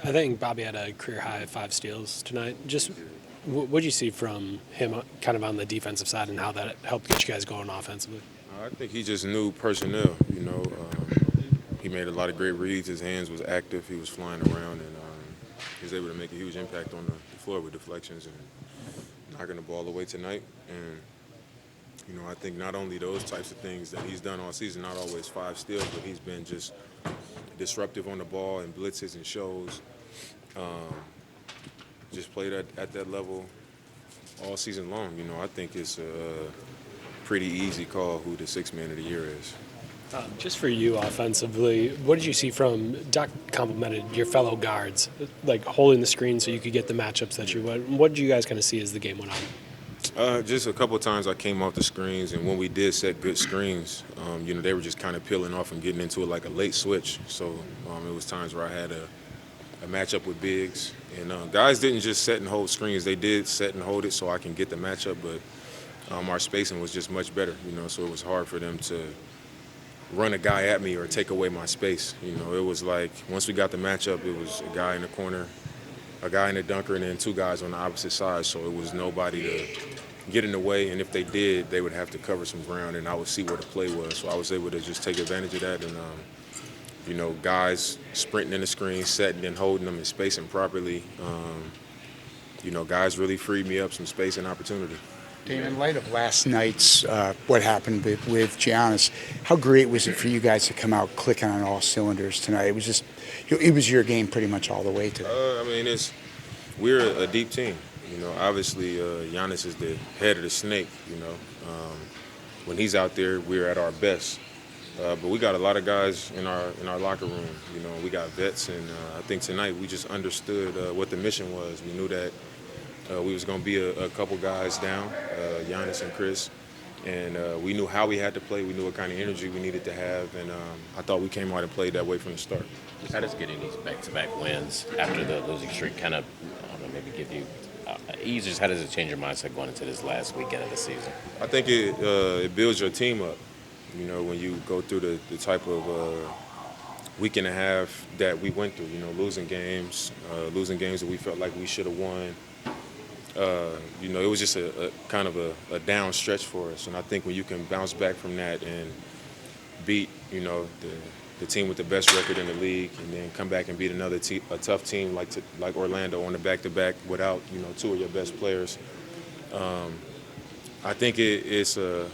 I think Bobby had a career high of 5 steals tonight. Just what did you see from him kind of on the defensive side and how that helped get you guys going offensively? I think he just knew personnel. He made a lot of great reads. His hands was active. He was flying around, and he was able to make a huge impact on the floor with deflections and knocking the ball away tonight. And I think not only those types of things that he's done all season, not always 5 steals, but he's been just disruptive on the ball and blitzes and shows. Just played at that level all season long. I think it's a pretty easy call who the sixth man of the year is. Just for you offensively, what did you see from Doc complimented your fellow guards, like holding the screen so you could get the matchups that you want? What did you guys kind of see as the game went on? Just a couple of times I came off the screens, and when we did set good screens, they were just kind of peeling off and getting into it like a late switch. So it was times where I had a matchup with bigs. And guys didn't just set and hold screens. They did set and hold it so I can get the matchup, but our spacing was just much better, so it was hard for them to run a guy at me or take away my space. It was like once we got the matchup, it was a guy in the corner, a guy in the dunker, and then 2 guys on the opposite side. So it was nobody to get in the way, and if they did, they would have to cover some ground, and I would see where the play was. So I was able to just take advantage of that, and guys sprinting in the screen, setting and holding them and spacing properly. Guys really freed me up some space and opportunity. Damian, in light of last night's what happened with Giannis, how great was it for you guys to come out clicking on all cylinders tonight? It was your game pretty much all the way today. We're a deep team. Obviously Giannis is the head of the snake. When he's out there, we're at our best. But we got a lot of guys in our locker room. We got vets, and I think tonight we just understood what the mission was. We knew that we was going to be a couple guys down, Giannis and Chris, and we knew how we had to play. We knew what kind of energy we needed to have, and I thought we came out and played that way from the start. How does getting these back-to-back wins after the losing streak kind of, maybe give you ease? How does it change your mindset going into this last weekend of the season? I think it builds your team up. When you go through the type of week and a half that we went through, losing games that we felt like we should have won. It was just a kind of a down stretch for us, and I think when you can bounce back from that and beat, the team with the best record in the league, and then come back and beat a tough team like Orlando on the back-to-back without 2 of your best players, I think it's a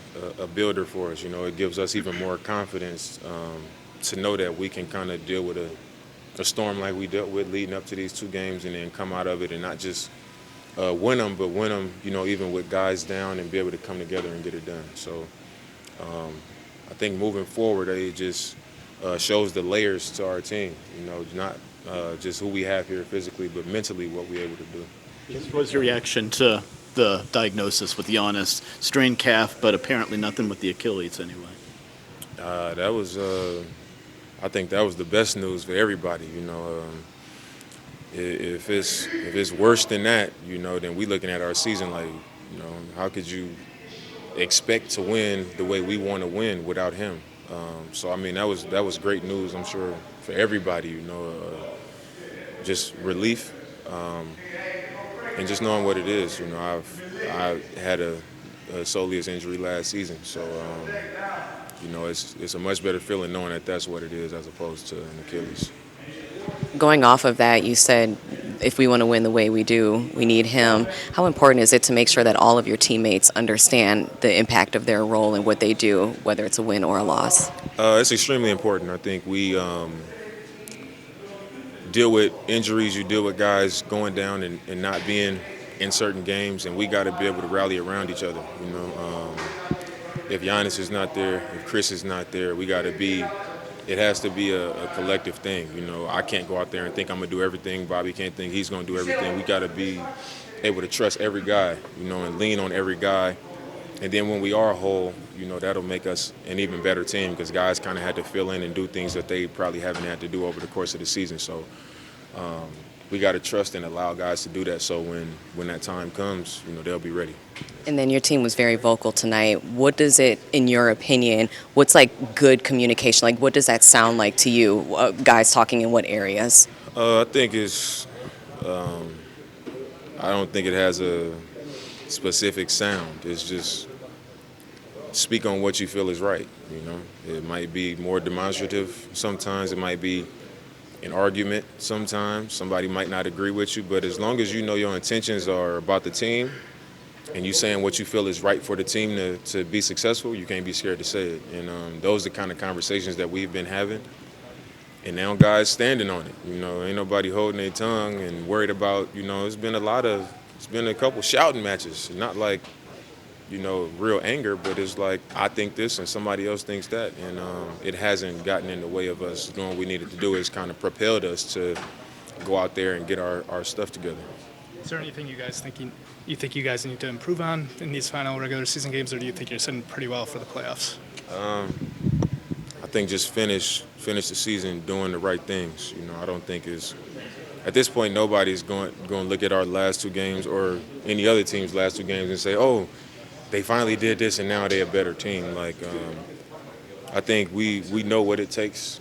builder for us. It gives us even more confidence to know that we can kind of deal with a storm like we dealt with leading up to these 2 games, and then come out of it and not just win them, but win them, even with guys down, and be able to come together and get it done. So I think moving forward, it just shows the layers to our team, not just who we have here physically, but mentally what we're able to do. What was your reaction to the diagnosis with Giannis? Strained calf, but apparently nothing with the Achilles anyway. I think that was the best news for everybody, If it's worse than that, then we looking at our season like, how could you expect to win the way we want to win without him? That was great news, I'm sure, for everybody. Just relief, and just knowing what it is. I had a soleus injury last season, so it's a much better feeling knowing that that's what it is as opposed to an Achilles. Going off of that, you said if we want to win the way we do, we need him. How important is it to make sure that all of your teammates understand the impact of their role and what they do, whether it's a win or a loss? It's extremely important. I think we deal with injuries. You deal with guys going down and not being in certain games, and we got to be able to rally around each other. If Giannis is not there, if Chris is not there, it has to be a collective thing. I can't go out there and think I'm going to do everything. Bobby can't think he's going to do everything. We got to be able to trust every guy, and lean on every guy. And then when we are whole, that'll make us an even better team, because guys kind of had to fill in and do things that they probably haven't had to do over the course of the season. So we got to trust and allow guys to do that, so when that time comes, they'll be ready. And then your team was very vocal tonight. What does it, in your opinion, what's like good communication? Like, what does that sound like to you, guys talking in what areas? I think it's. I don't think it has a specific sound. It's just speak on what you feel is right. You know, it might be more demonstrative. Sometimes it might be an argument. Sometimes somebody might not agree with you, but as long as you know your intentions are about the team and you saying what you feel is right for the team to be successful, you can't be scared to say it. And those are the kind of conversations that we've been having. And now guys standing on it. You know, ain't nobody holding their tongue and worried about, it's been a couple shouting matches. Not like, real anger, but it's like, I think this and somebody else thinks that. And it hasn't gotten in the way of us doing what we needed to do. It's kind of propelled us to go out there and get our stuff together. Is there anything you think you guys need to improve on in these final regular season games, or do you think you're sitting pretty well for the playoffs? I think just finish the season doing the right things. I don't think at this point nobody's going to look at our last two games or any other team's last two games and say, oh, they finally did this and now they're a better team. I think we know what it takes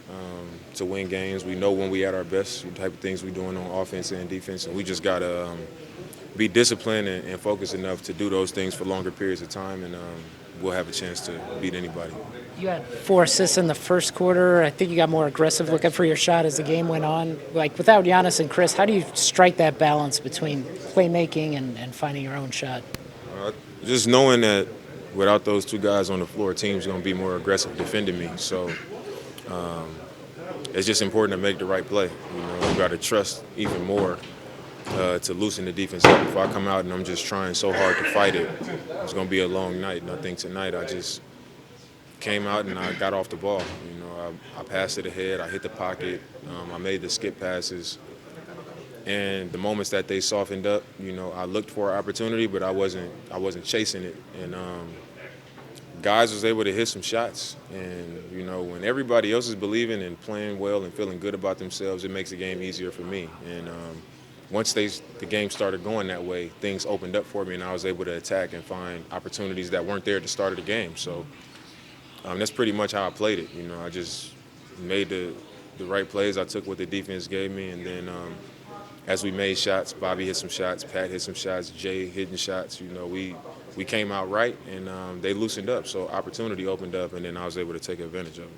to win games. We know when we at our best, the type of things we're doing on offense and defense, and we just got to be disciplined and focused enough to do those things for longer periods of time, and we'll have a chance to beat anybody. You had 4 assists in the first quarter. I think you got more aggressive looking for your shot as the game went on. Without Giannis and Chris, how do you strike that balance between playmaking and finding your own shot? Just knowing that without those two guys on the floor, team's going to be more aggressive defending me. So it's just important to make the right play. You got to trust even more to loosen the defense up. If I come out and I'm just trying so hard to fight it, it's going to be a long night. And I think tonight I just came out and I got off the ball. I passed it ahead. I hit the pocket. I made the skip passes. And the moments that they softened up, I looked for an opportunity, but I wasn't chasing it. And guys was able to hit some shots. And, when everybody else is believing and playing well and feeling good about themselves, it makes the game easier for me. And once the game started going that way, things opened up for me, and I was able to attack and find opportunities that weren't there at the start of the game. So that's pretty much how I played it. I just made the right plays. I took what the defense gave me, and then as we made shots, Bobby hit some shots, Pat hit some shots, Jay hitting shots. We came out right, and they loosened up. So opportunity opened up, and then I was able to take advantage of it.